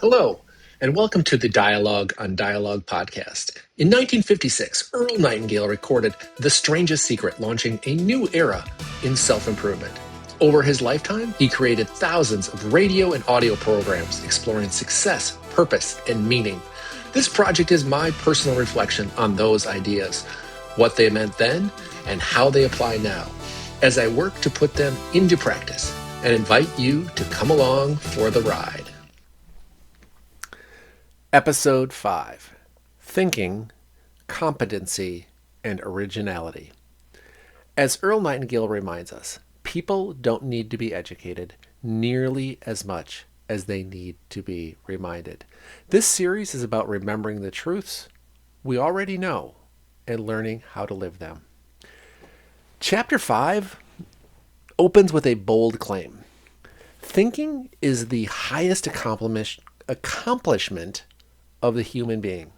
Hello, and welcome to the Dialogue on Dialogue podcast. In 1956, Earl Nightingale recorded The Strangest Secret, launching a new era in self-improvement. Over his lifetime, he created thousands of radio and audio programs exploring success, purpose, and meaning. This project is my personal reflection on those ideas, what they meant then, and how they apply now, as I work to put them into practice, and invite you to come along for the ride. Episode 5, Thinking, Competency, and Originality. As Earl Nightingale reminds us, people don't need to be educated nearly as much as they need to be reminded. This series is about remembering the truths we already know and learning how to live them. Chapter 5 opens with a bold claim. Thinking is the highest accomplishment of the human being.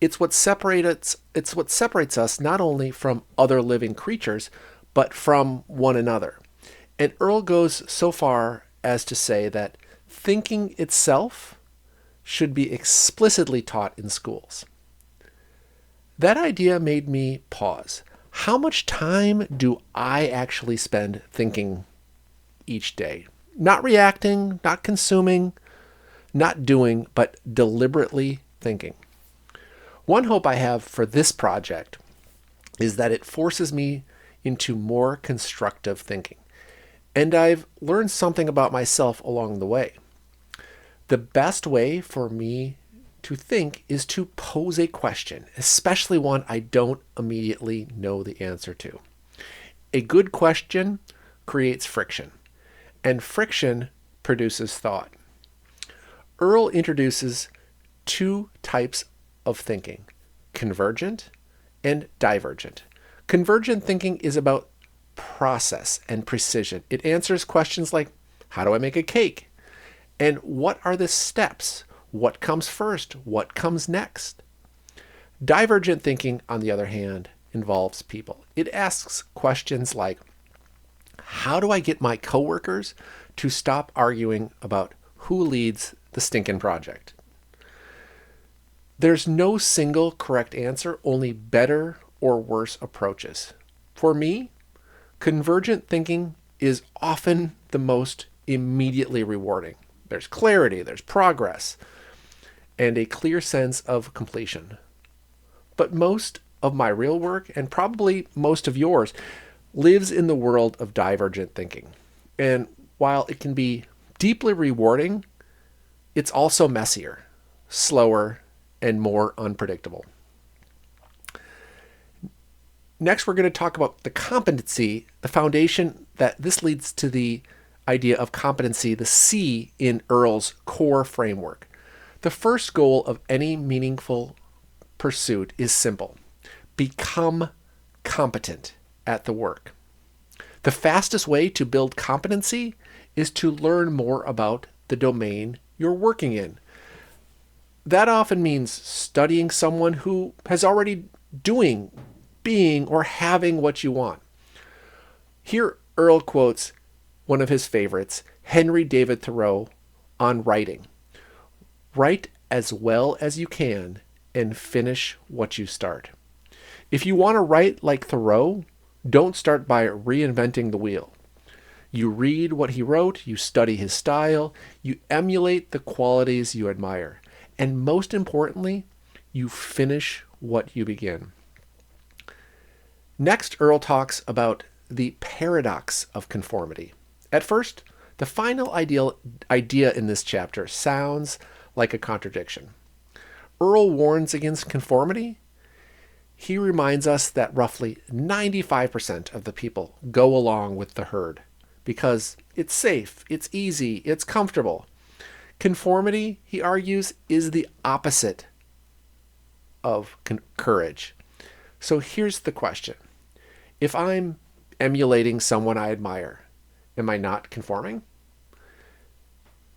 It's what separates us not only from other living creatures, but from one another. And Earl goes so far as to say that thinking itself should be explicitly taught in schools. That idea made me pause. How much time do I actually spend thinking each day? Not reacting, not consuming, not doing, but deliberately thinking. One hope I have for this project is that it forces me into more constructive thinking. And I've learned something about myself along the way. The best way for me to think is to pose a question, especially one I don't immediately know the answer to. A good question creates friction, and friction produces thought. Earl introduces two types of thinking, convergent and divergent. Convergent thinking is about process and precision. It answers questions like, how do I make a cake? And what are the steps? What comes first? What comes next? Divergent thinking, on the other hand, involves people. It asks questions like, how do I get my coworkers to stop arguing about who leads the stinking project? There's no single correct answer, only better or worse approaches. For me, convergent thinking is often the most immediately rewarding. There's clarity, there's progress, and a clear sense of completion. But most of my real work, and probably most of yours, lives in the world of divergent thinking. And while it can be deeply rewarding, it's also messier, slower, and more unpredictable. Next, we're going to talk about the competency, the foundation that this leads to the idea of competency, the C in Earl's core framework. The first goal of any meaningful pursuit is simple: become competent at the work. The fastest way to build competency is to learn more about the domain you're working in. That often means studying someone who has already doing, being, or having what you want. Here, Earl quotes one of his favorites, Henry David Thoreau, on writing. Write as well as you can and finish what you start. If you want to write like Thoreau, don't start by reinventing the wheel. You read what he wrote, you study his style, you emulate the qualities you admire, and most importantly, you finish what you begin. Next, Earl talks about the paradox of conformity. At first, the final idea in this chapter sounds like a contradiction. Earl warns against conformity. He reminds us that roughly 95% of the people go along with the herd because it's safe, it's easy, it's comfortable. Conformity, he argues, is the opposite of courage. So here's the question. If I'm emulating someone I admire, am I not conforming?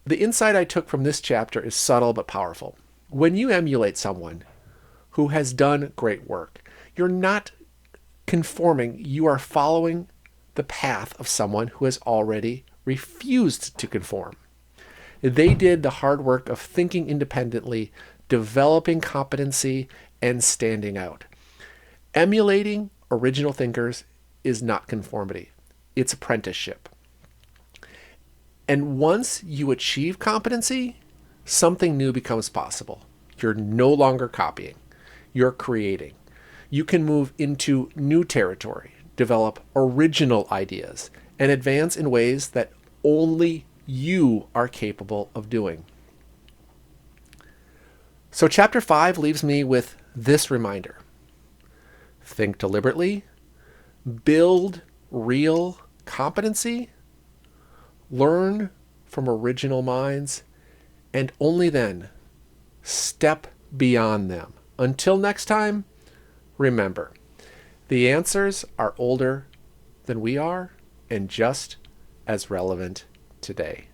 The insight I took from this chapter is subtle but powerful. When you emulate someone who has done great work, you're not conforming, you are following the path of someone who has already refused to conform. They did the hard work of thinking independently, developing competency, and standing out. Emulating original thinkers is not conformity, it's apprenticeship. And once you achieve competency, something new becomes possible. You're no longer copying, you're creating. You can move into new territory, develop original ideas, and advance in ways that only you are capable of doing. So, chapter 5 leaves me with this reminder: think deliberately, build real competency, learn from original minds, and only then step beyond them. Until next time, remember, the answers are older than we are and just as relevant today.